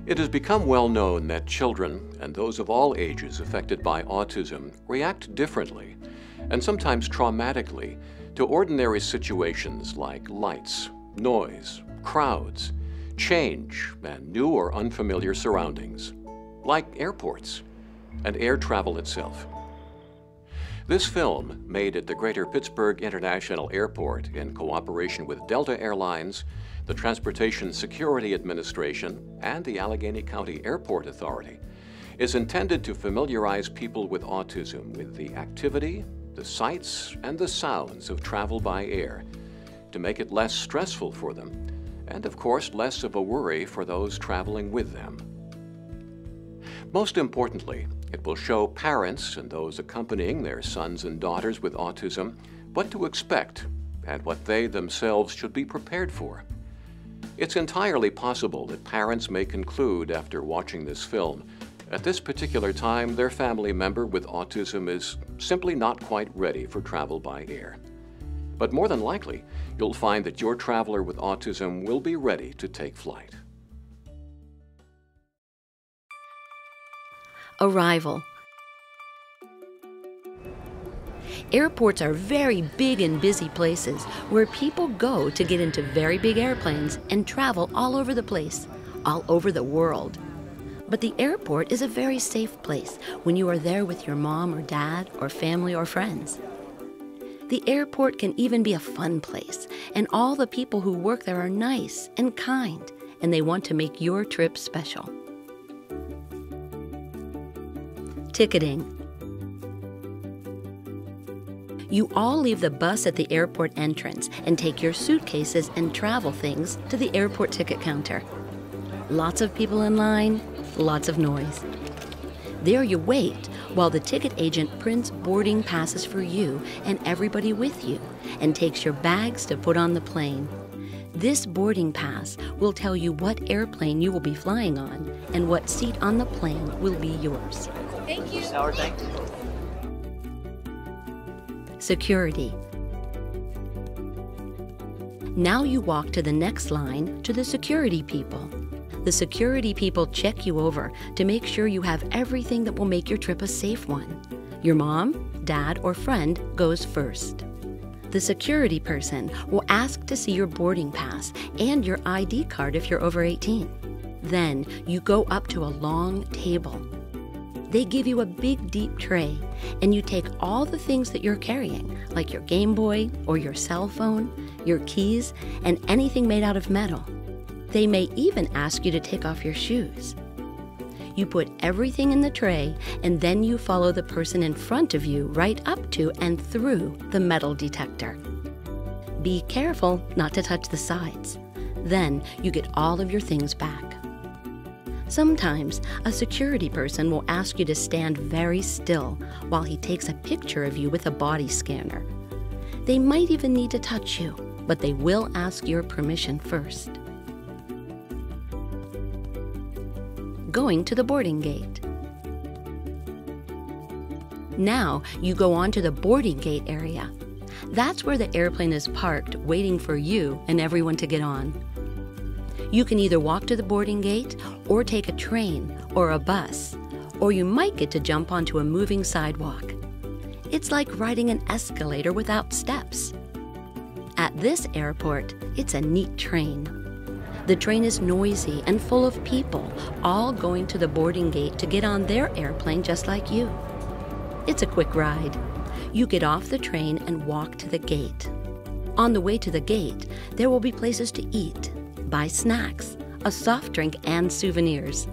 It has become well known that children, and those of all ages affected by autism, react differently, and sometimes traumatically, to ordinary situations like lights, noise, crowds, change, and new or unfamiliar surroundings, like airports and air travel itself. This film, made at the Greater Pittsburgh International Airport in cooperation with Delta Airlines, the Transportation Security Administration, and the Allegheny County Airport Authority, is intended to familiarize people with autism with the activity, the sights, and the sounds of travel by air, to make it less stressful for them, and of course less of a worry for those traveling with them. Most importantly, it will show parents and those accompanying their sons and daughters with autism what to expect and what they themselves should be prepared for. It's entirely possible that parents may conclude after watching this film, at this particular time their family member with autism is simply not quite ready for travel by air. But more than likely, you'll find that your traveler with autism will be ready to take flight. Arrival. Airports are very big and busy places where people go to get into very big airplanes and travel all over the place, all over the world. But the airport is a very safe place when you are there with your mom or dad or family or friends. The airport can even be a fun place, and all the people who work there are nice and kind, and they want to make your trip special. Ticketing. You all leave the bus at the airport entrance and take your suitcases and travel things to the airport ticket counter. Lots of people in line, lots of noise. There you wait while the ticket agent prints boarding passes for you and everybody with you and takes your bags to put on the plane. This boarding pass will tell you what airplane you will be flying on and what seat on the plane will be yours. Thank you. Thank you. Security. Now you walk to the next line to the security people. The security people check you over to make sure you have everything that will make your trip a safe one. Your mom, dad, or friend goes first. The security person will ask to see your boarding pass and your ID card if you're over 18. Then you go up to a long table. They give you a big, deep tray, and you take all the things that you're carrying, like your Game Boy or your cell phone, your keys, and anything made out of metal. They may even ask you to take off your shoes. You put everything in the tray, and then you follow the person in front of you right up to and through the metal detector. Be careful not to touch the sides. Then you get all of your things back. Sometimes a security person will ask you to stand very still while he takes a picture of you with a body scanner. They might even need to touch you, but they will ask your permission first. Going to the boarding gate. Now you go on to the boarding gate area. That's where the airplane is parked, waiting for you and everyone to get on. You can either walk to the boarding gate or take a train or a bus, or you might get to jump onto a moving sidewalk. It's like riding an escalator without steps. At this airport, it's a neat train. The train is noisy and full of people, all going to the boarding gate to get on their airplane just like you. It's a quick ride. You get off the train and walk to the gate. On the way to the gate, there will be places to eat, buy snacks, a soft drink, and souvenirs.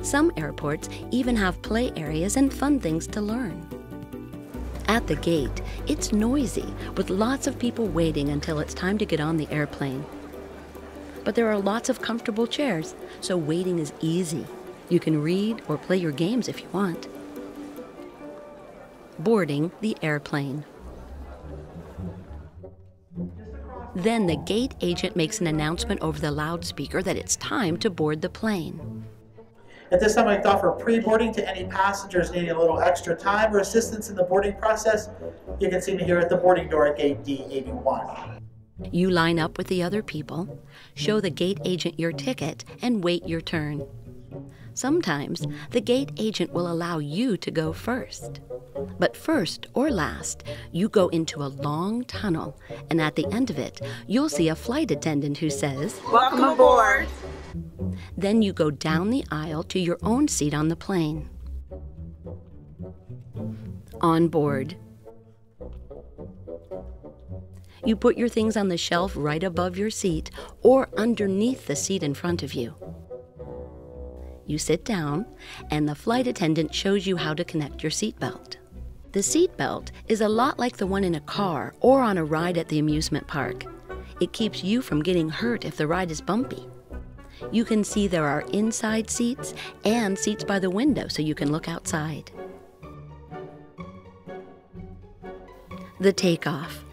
Some airports even have play areas and fun things to learn. At the gate, it's noisy with lots of people waiting until it's time to get on the airplane. But there are lots of comfortable chairs, so waiting is easy. You can read or play your games if you want. Boarding the airplane. Then the gate agent makes an announcement over the loudspeaker that it's time to board the plane. At this time, I'd like to offer pre-boarding to any passengers needing a little extra time or assistance in the boarding process. You can see me here at the boarding door at gate D81. You line up with the other people, show the gate agent your ticket, and wait your turn. Sometimes the gate agent will allow you to go first. But first or last, you go into a long tunnel, and at the end of it, you'll see a flight attendant who says, "Welcome aboard." Then you go down the aisle to your own seat on the plane. On board. You put your things on the shelf right above your seat or underneath the seat in front of you. You sit down, and the flight attendant shows you how to connect your seatbelt. The seatbelt is a lot like the one in a car or on a ride at the amusement park. It keeps you from getting hurt if the ride is bumpy. You can see there are inside seats and seats by the window so you can look outside. The takeoff.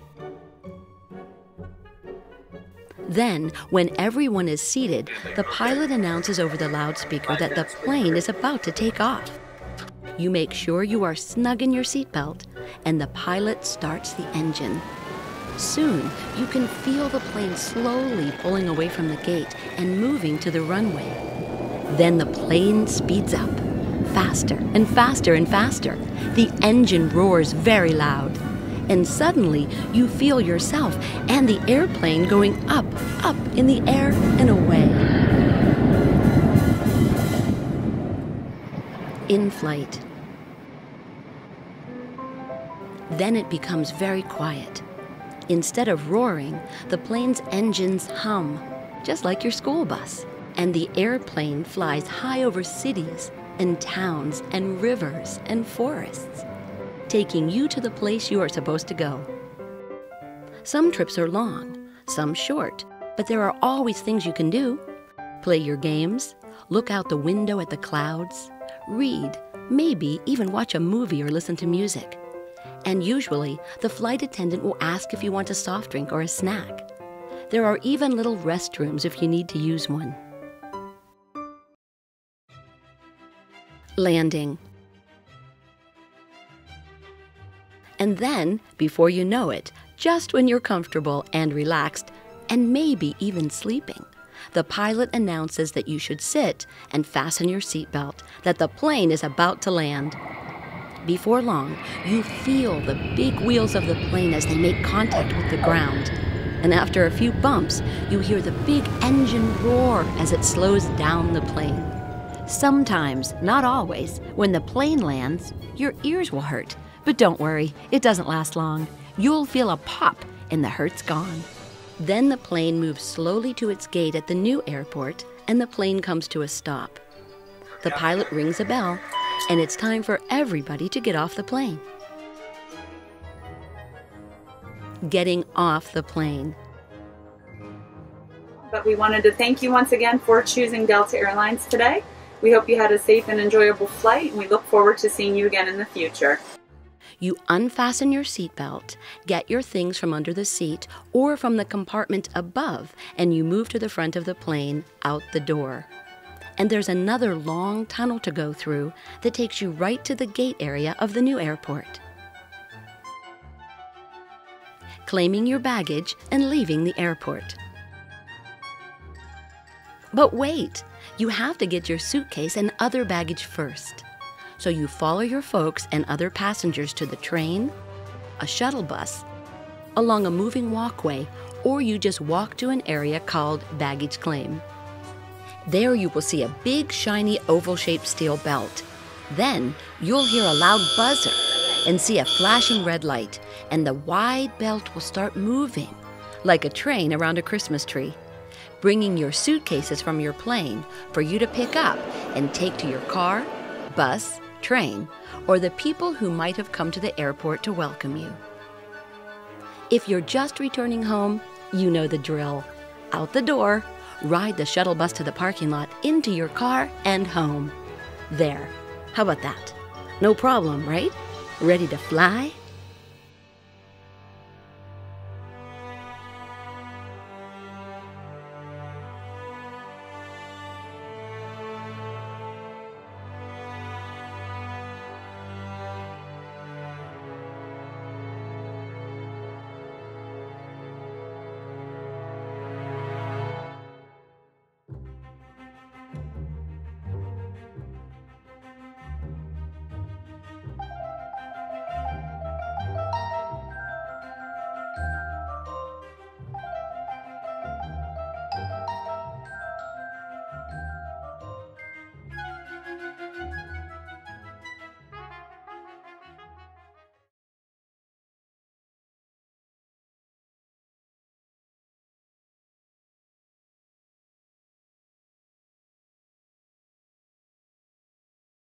Then, when everyone is seated, the pilot announces over the loudspeaker that the plane is about to take off. You make sure you are snug in your seatbelt, and the pilot starts the engine. Soon, you can feel the plane slowly pulling away from the gate and moving to the runway. Then the plane speeds up, faster and faster and faster. The engine roars very loud. And suddenly, you feel yourself and the airplane going up, up in the air and away. In flight. Then it becomes very quiet. Instead of roaring, the plane's engines hum, just like your school bus. And the airplane flies high over cities and towns and rivers and forests, taking you to the place you are supposed to go. Some trips are long, some short, but there are always things you can do. Play your games, look out the window at the clouds, read, maybe even watch a movie or listen to music. And usually, the flight attendant will ask if you want a soft drink or a snack. There are even little restrooms if you need to use one. Landing. And then, before you know it, just when you're comfortable and relaxed, and maybe even sleeping, the pilot announces that you should sit and fasten your seatbelt, that the plane is about to land. Before long, you feel the big wheels of the plane as they make contact with the ground. And after a few bumps, you hear the big engine roar as it slows down the plane. Sometimes, not always, when the plane lands, your ears will hurt. But don't worry, it doesn't last long. You'll feel a pop and the hurt's gone. Then the plane moves slowly to its gate at the new airport, and the plane comes to a stop. The pilot rings a bell, and it's time for everybody to get off the plane. Getting off the plane. But we wanted to thank you once again for choosing Delta Airlines today. We hope you had a safe and enjoyable flight, and we look forward to seeing you again in the future. You unfasten your seatbelt, get your things from under the seat or from the compartment above, and you move to the front of the plane, out the door. And there's another long tunnel to go through that takes you right to the gate area of the new airport. Claiming your baggage and leaving the airport. But wait, you have to get your suitcase and other baggage first. So you follow your folks and other passengers to the train, a shuttle bus, along a moving walkway, or you just walk to an area called baggage claim. There you will see a big, shiny, oval-shaped steel belt. Then you'll hear a loud buzzer and see a flashing red light, and the wide belt will start moving, like a train around a Christmas tree, bringing your suitcases from your plane for you to pick up and take to your car, bus, train, or the people who might have come to the airport to welcome you. If you're just returning home, you know the drill. Out the door, ride the shuttle bus to the parking lot, into your car, and home. There. How about that? No problem, right? Ready to fly?